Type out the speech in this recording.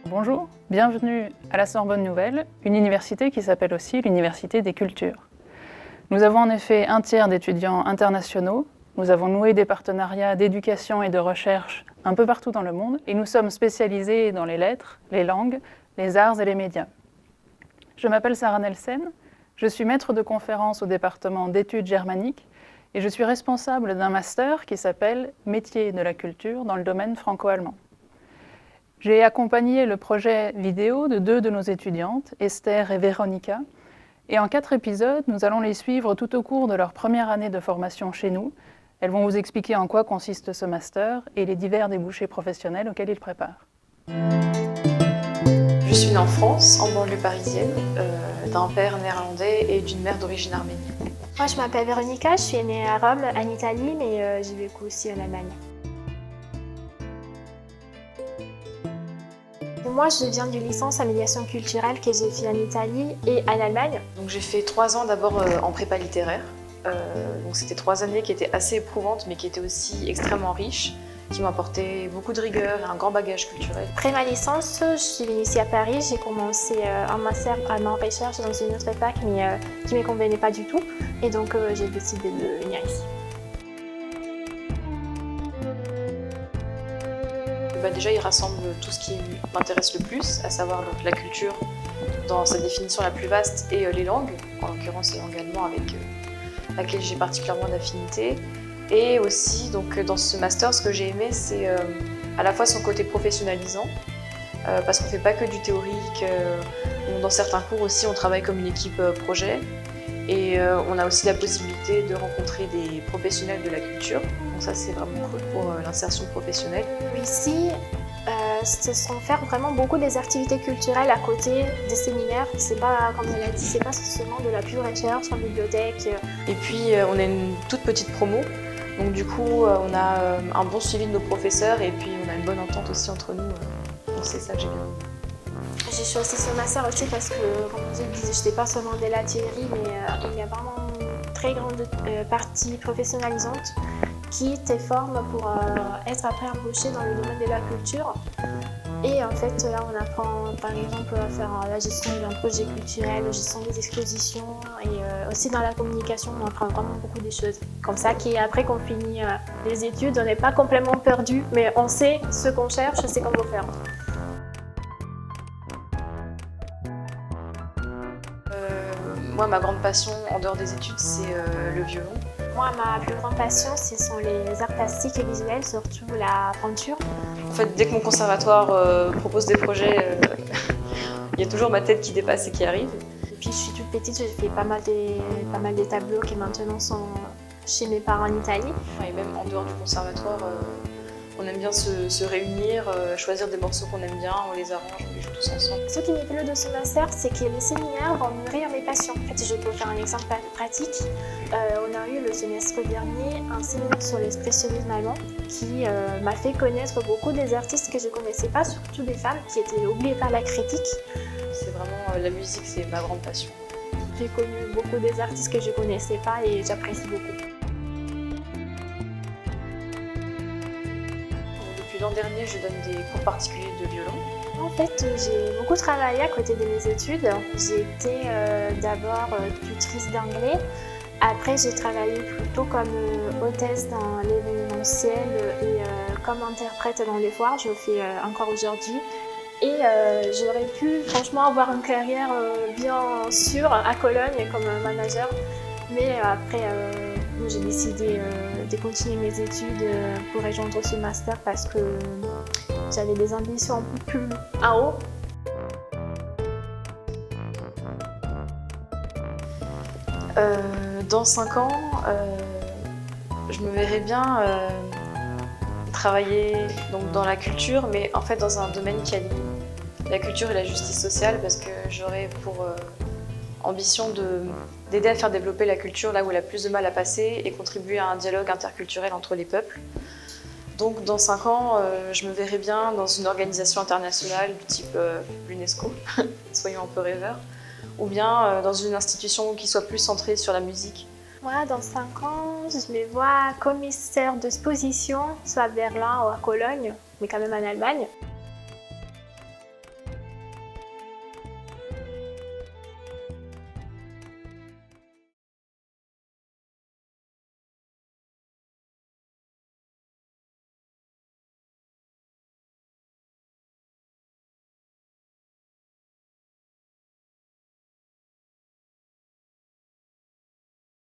Bonjour, bienvenue à la Sorbonne Nouvelle, une université qui s'appelle aussi l'Université des Cultures. Nous avons en effet un tiers d'étudiants internationaux, nous avons noué des partenariats d'éducation et de recherche un peu partout dans le monde et nous sommes spécialisés dans les lettres, les langues, les arts et les médias. Je m'appelle Sarah Nelsen, je suis maître de conférence au département d'études germaniques et je suis responsable d'un master qui s'appelle Métiers de la culture dans le domaine franco-allemand. J'ai accompagné le projet vidéo de deux de nos étudiantes, Esther et Véronica, et en 4 épisodes, nous allons les suivre tout au cours de leur première année de formation chez nous. Elles vont vous expliquer en quoi consiste ce master et les divers débouchés professionnels auxquels ils préparent. Je suis née en France, en banlieue parisienne, d'un père néerlandais et d'une mère d'origine arménienne. Moi, je m'appelle Véronica, je suis née à Rome, en Italie, mais j'ai vécu aussi en Allemagne. Moi, je viens d'une licence en médiation culturelle que j'ai fait en Italie et en Allemagne. Donc j'ai fait 3 ans d'abord en prépa littéraire. Donc c'était 3 années qui étaient assez éprouvantes, mais qui étaient aussi extrêmement riches, qui m'ont apporté beaucoup de rigueur et un grand bagage culturel. Après ma licence, je suis venue ici à Paris. J'ai commencé un master en recherche dans une autre fac, mais qui ne me convenait pas du tout. Et donc j'ai décidé de venir ici. Déjà, il rassemble tout ce qui m'intéresse le plus, à savoir donc, la culture dans sa définition la plus vaste et les langues, en l'occurrence les langues allemandes avec laquelle j'ai particulièrement d'affinité. Et aussi, donc, dans ce master, ce que j'ai aimé, c'est à la fois son côté professionnalisant, parce qu'on ne fait pas que du théorique. Dans certains cours aussi, on travaille comme une équipe projet. Et on a aussi la possibilité de rencontrer des professionnels de la culture. Donc ça, c'est vraiment cool pour l'insertion professionnelle. Ici, ce sont faire vraiment beaucoup des activités culturelles à côté des séminaires. C'est pas, comme elle a dit, c'est pas seulement de la pure recherche en bibliothèque. Et puis, on a une toute petite promo. Donc du coup, on a un bon suivi de nos professeurs et puis on a une bonne entente aussi entre nous. Donc c'est ça que j'ai bien aimé. J'ai choisi ce master aussi parce que, comme je disais, je n'étais pas seulement de la théorie, mais il y a vraiment une très grande partie professionnalisante qui te forme pour être après embauché dans le domaine de la culture. Et en fait, là, on apprend par exemple à faire la gestion d'un projet culturel, la gestion des expositions et aussi dans la communication, on apprend vraiment beaucoup de choses. Comme ça, qu'après qu'on finit les études, on n'est pas complètement perdu, mais on sait ce qu'on cherche, c'est qu'on veut faire. Moi, ma grande passion en dehors des études, c'est le violon. Moi, ma plus grande passion, ce sont les arts plastiques et visuels, surtout la peinture. En fait, dès que mon conservatoire propose des projets, il y a toujours ma tête qui dépasse et qui arrive. Depuis que je suis toute petite, j'ai fait pas mal de tableaux qui maintenant sont chez mes parents en Italie. Et même en dehors du conservatoire, on aime bien se réunir, choisir des morceaux qu'on aime bien, on les arrange, on les joue tous ensemble. Ce qui me plaît de ce master, c'est que les séminaires vont nourrir mes passions. En fait, je peux faire un exemple pratique. On a eu le semestre dernier un séminaire sur l'expressionnisme allemand qui m'a fait connaître beaucoup des artistes que je ne connaissais pas, surtout des femmes qui étaient oubliées par la critique. C'est vraiment la musique, c'est ma grande passion. J'ai connu beaucoup des artistes que je ne connaissais pas et j'apprécie beaucoup. Depuis l'an dernier, je donne des cours particuliers de violon. En fait, j'ai beaucoup travaillé à côté de mes études. J'ai été d'abord tutrice d'anglais. Après, j'ai travaillé plutôt comme hôtesse dans l'événementiel et comme interprète dans les foires. Je le fais encore aujourd'hui. Et j'aurais pu franchement avoir une carrière bien sûre à Cologne comme manager. Mais après, j'ai décidé de continuer mes études pour rejoindre ce master parce que j'avais des ambitions un peu plus en haut. Dans 5 ans, je me verrais bien travailler donc, dans la culture, mais en fait dans un domaine qui allie la culture et la justice sociale, parce que j'aurais pour ambition d'aider à faire développer la culture là où elle a plus de mal à passer et contribuer à un dialogue interculturel entre les peuples. Donc dans 5 ans, je me verrais bien dans une organisation internationale du type l'UNESCO, soyons un peu rêveurs, ou bien dans une institution qui soit plus centrée sur la musique? Moi, dans 5 ans, je me vois commissaire d'exposition, soit à Berlin ou à Cologne, mais quand même en Allemagne.